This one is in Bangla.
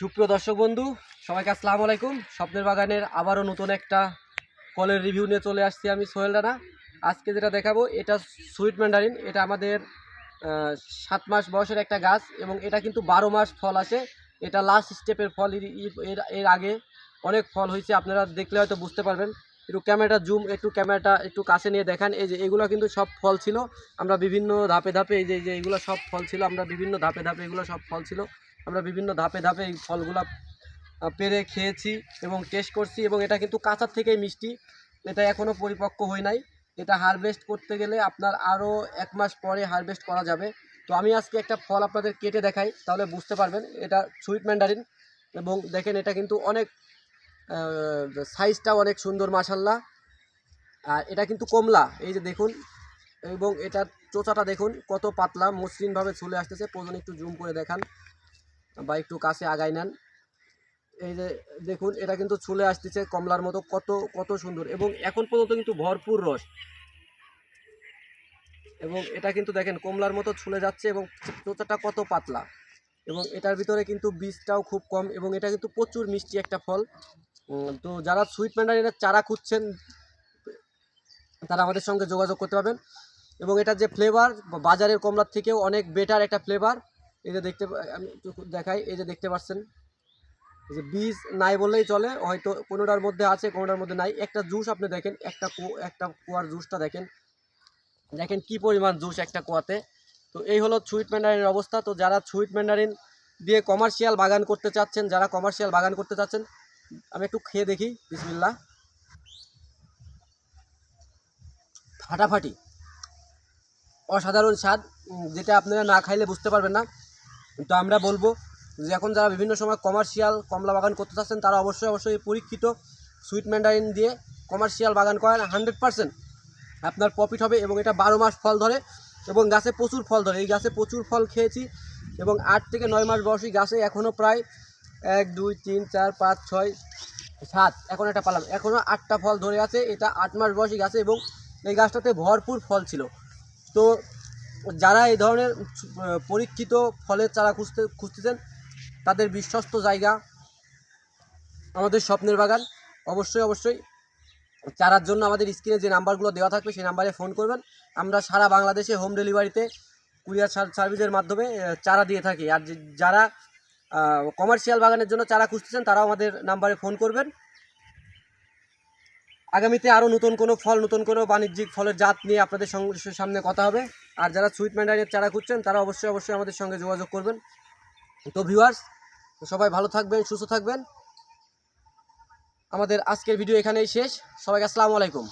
সুপ্রিয় দর্শক বন্ধু, সবাইকে আসসালামু আলাইকুম। স্বপ্নের বাগানের আবারও নতুন একটা ফলের রিভিউ নিয়ে চলে আসছি আমি সোহেল রানা। আজকে যেটা দেখাবো এটা সুইট ম্যান্ডারিন। এটা আমাদের 7 মাস বয়সের একটা গাছ এবং এটা কিন্তু 12 মাস ফল আসে। এটা লাস্ট স্টেপের ফল। এর আগে অনেক ফল হয়েছে, আপনারা দেখলে হয়তো বুঝতে পারবেন। ক্যামেরাটা একটু কাছে নিয়ে দেখান। এই যে এগুলো কিন্তু সব ফল ছিল। আমরা বিভিন্ন ধাপে ধাপে এই যে এগুলো সব ফল ছিল, আমরা বিভিন্ন ধাপে ধাপে এগুলো সব ফল ছিল, আমরা বিভিন্ন ধাপে ধাপে এই ফলগুলা পেরে খেয়েছি এবং টেস্ট করছি। এবং এটা কিন্তু কাঁচার থেকেই মিষ্টি, এটা এখনও পরিপক্ক হয় নাই। এটা হারভেস্ট করতে গেলে আপনার আরও 1 মাস পরে হারভেস্ট করা যাবে। তো আমি আজকে একটা ফল আপনাদের কেটে দেখাই, তাহলে বুঝতে পারবেন এটা সুইট ম্যান্ডারিন। এবং দেখেন এটা কিন্তু অনেক সাইজটাও অনেক সুন্দর মাশাল্লাহ। আর এটা কিন্তু কমলা, এই যে দেখুন। এবং এটার চোচাটা দেখুন কত পাতলা, মসৃণভাবে চলে আসতেছে। প্রয়োজন একটু জুম করে দেখান বা একটু কাছে আগায় নেন। এই যে দেখুন এটা কিন্তু চলে আসতেছে কমলার মতো, কত কত সুন্দর। এবং এখন পর্যন্ত কিন্তু ভরপুর রস। এবং এটা কিন্তু দেখেন কমলার মতো ছুলে যাচ্ছে এবং চোচাটা কত পাতলা। এবং এটার ভিতরে কিন্তু বীজটাও খুব কম এবং এটা কিন্তু প্রচুর মিষ্টি একটা ফল। তো যারা সুইট ম্যান্ডারিনের চারা খুঁজছেন তারা আমাদের সঙ্গে যোগাযোগ করতে পারবেন। এবং এটার যে ফ্লেভার বাজারের কমলার থেকেও অনেক বেটার একটা ফ্লেভার। এই যে আমি একটু দেখাই, এই যে দেখতে পাচ্ছেন যে বীজ নাই বললেই চলে, হয়তো কোনোটার মধ্যে আছে কোনোটার মধ্যে নাই। একটা জুস আপনি দেখেন, একটা কুয়ার জুসটা দেখেন, দেখেন কি পরিমাণ জুস একটা কুয়াতে। তো এই হলো সুইট ম্যান্ডারিনের অবস্থা। তো যারা সুইট ম্যান্ডারিন দিয়ে কমার্শিয়াল বাগান করতে চাচ্ছেন, আমি একটু খেয়ে দেখি। বিসমিল্লাহ। ফাটাফাটি, অসাধারণ স্বাদ, যেটা আপনারা না খাইলে বুঝতে পারবেন না। তো আমরা বলবো যে এখন যারা বিভিন্ন সময় কমার্শিয়াল কমলা বাগান করতে চাচ্ছেন তারা অবশ্যই পরীক্ষিত সুইট ম্যান্ডারিন দিয়ে কমার্শিয়াল বাগান করেন। 100% আপনার প্রফিট হবে। এবং এটা 12 মাস ফল ধরে এবং গাছে প্রচুর ফল ধরে। এই গাছে প্রচুর ফল খেয়েছি। এবং 8 থেকে 9 মাস বয়সী গাছে এখনও প্রায় 1 2 3 4 5 6 7, এখন একটা পালাম, এখনও 8টা ফল ধরে আছে। এটা 8 মাস বয়সী গাছে এবং এই গাছটাতে ভরপুর ফল ছিল। তো যারা এই ধরনের পরীক্ষিত ফলের চারা খুঁজতেছেন তাদের বিশ্বস্ত জায়গা আমাদের স্বপ্নের বাগান। অবশ্যই চারার জন্য আমাদের স্ক্রিনে যে নাম্বারগুলো দেওয়া থাকবে সেই নাম্বারে ফোন করবেন। আমরা সারা বাংলাদেশে হোম ডেলিভারিতে কুরিয়ার সার্ভিসের মাধ্যমে চারা দিয়ে থাকি। আর যারা কমার্শিয়াল বাগানের জন্য চারা খুঁজতেছেন তারাও আমাদের নাম্বারে ফোন করবেন। আগামীতে আরও নতুন কোনো বাণিজ্যিক ফলের জাত নিয়ে আপনাদের সামনে কথা হবে। আর যারা সুইট ম্যান্ডারিনের চারা খুঁজছেন তারা অবশ্যই আমাদের সঙ্গে যোগাযোগ করবেন। তো ভিউয়ার্স, সবাই ভালো থাকবেন, সুস্থ থাকবেন। আমাদের আজকের ভিডিও এখানেই শেষ। সবাইকে আসসালামু আলাইকুম।